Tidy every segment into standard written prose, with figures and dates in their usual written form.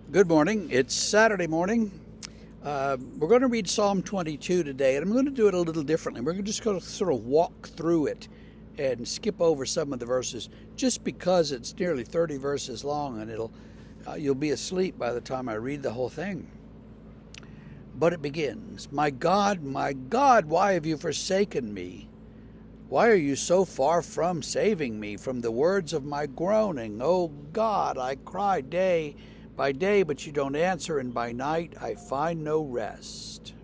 Good morning. It's Saturday morning. We're going to read Psalm 22 today, and I'm going to do it a little differently. We're just going to sort of walk through it and skip over some of the verses, just because it's nearly 30 verses long, and you'll be asleep by the time I read the whole thing. But it begins, my God, why have you forsaken me? Why are you so far from saving me from the words of my groaning? O God, I cry by day, but you don't answer, and by night I find no rest.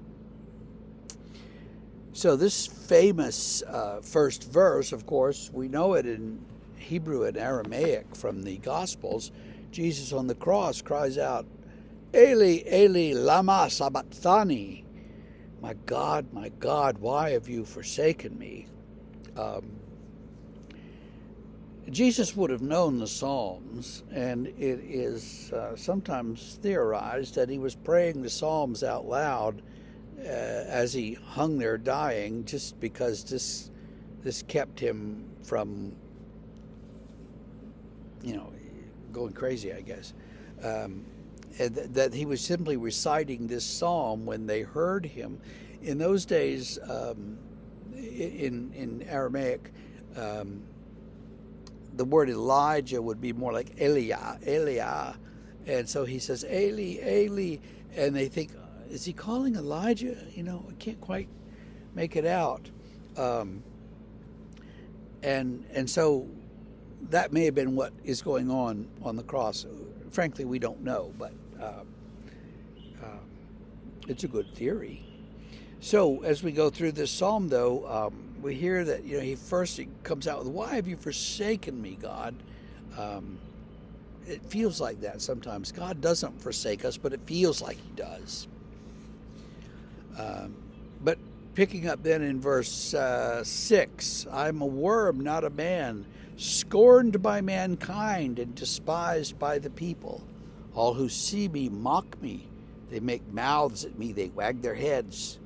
So this famous first verse, of course, we know it in Hebrew and Aramaic from the Gospels. Jesus on the cross cries out, Eli, Eli, lama sabachthani. My God, why have you forsaken me? Jesus would have known the Psalms, and it is sometimes theorized that he was praying the Psalms out loud as he hung there dying, just because this kept him from, going crazy, I guess. That he was simply reciting this psalm when they heard him. In those days, in Aramaic, the word Elijah would be more like Eliah. And so he says, Eli, Eli. And they think, is he calling Elijah? I can't quite make it out. And so that may have been what is going on the cross. Frankly, we don't know, but it's a good theory. So as we go through this psalm, though, we hear that he comes out with, "Why have you forsaken me, God?" It feels like that sometimes. God doesn't forsake us, but it feels like He does. But picking up then in verse 6, "I'm a worm, not a man, scorned by mankind and despised by the people. All who see me mock me. They make mouths at me. They wag their heads.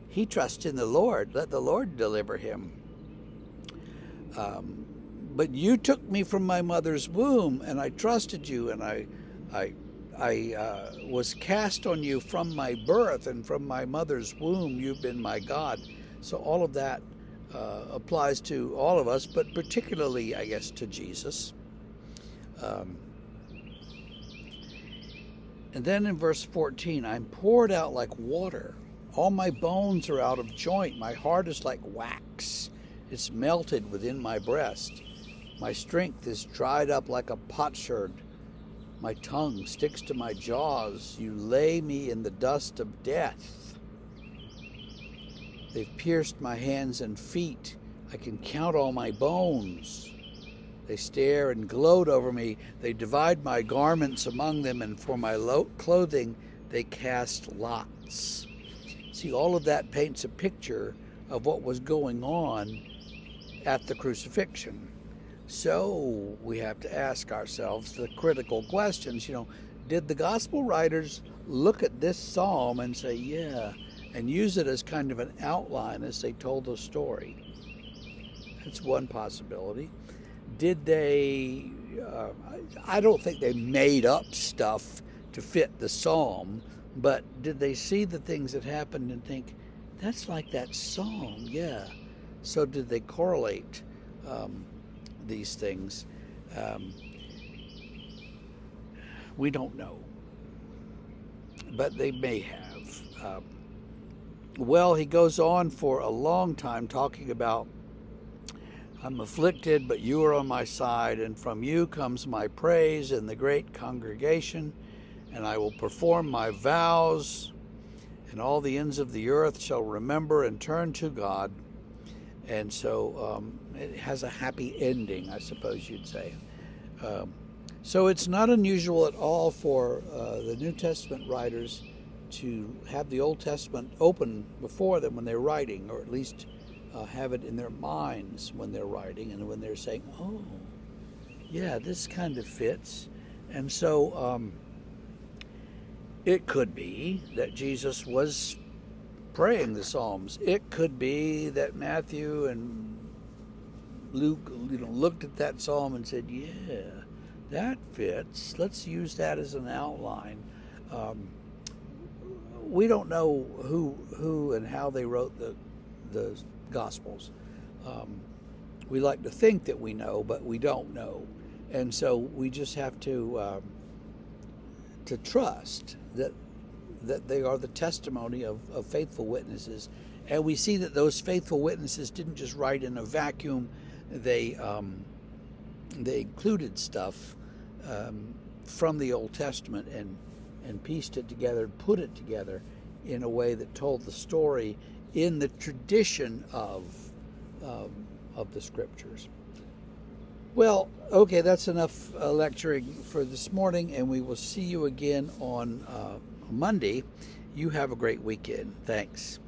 He trusts in the Lord. Let the Lord deliver him. But you took me from my mother's womb, and I trusted you, and I was cast on you from my birth, and from my mother's womb you've been my God." So all of that applies to all of us, but particularly, I guess, to Jesus. And then in verse 14, "I'm poured out like water. All my bones are out of joint. My heart is like wax. It's melted within my breast. My strength is dried up like a potsherd. My tongue sticks to my jaws. You lay me in the dust of death. They've pierced my hands and feet. I can count all my bones. They stare and gloat over me. They divide my garments among them, and for my clothing they cast lots." See, all of that paints a picture of what was going on at the crucifixion. So we have to ask ourselves the critical questions. Did the gospel writers look at this psalm and say, yeah, and use it as kind of an outline as they told the story? That's one possibility. Did they, I don't think they made up stuff to fit the psalm, but did they see the things that happened and think, that's like that psalm, yeah. So did they correlate these things? We don't know, but they may have. Well, he goes on for a long time talking about, "I'm afflicted, but you are on my side, and from you comes my praise in the great congregation, and I will perform my vows, and all the ends of the earth shall remember and turn to God." And so it has a happy ending, I suppose you'd say. So it's not unusual at all for the New Testament writers to have the Old Testament open before them when they're writing, or at least have it in their minds when they're writing, and when they're saying, oh, yeah, this kind of fits. And so it could be that Jesus was praying the Psalms. It could be that Matthew and Luke looked at that psalm and said, yeah, that fits. Let's use that as an outline. Um, we don't know who and how they wrote the Gospels. Um, we like to think that we know, but we don't know, and so we just have to trust that they are the testimony of faithful witnesses, and we see that those faithful witnesses didn't just write in a vacuum. They included stuff from the Old Testament and pieced it together, put it together in a way that told the story in the tradition of the Scriptures. Well, okay, that's enough lecturing for this morning, and we will see you again on Monday. You have a great weekend. Thanks.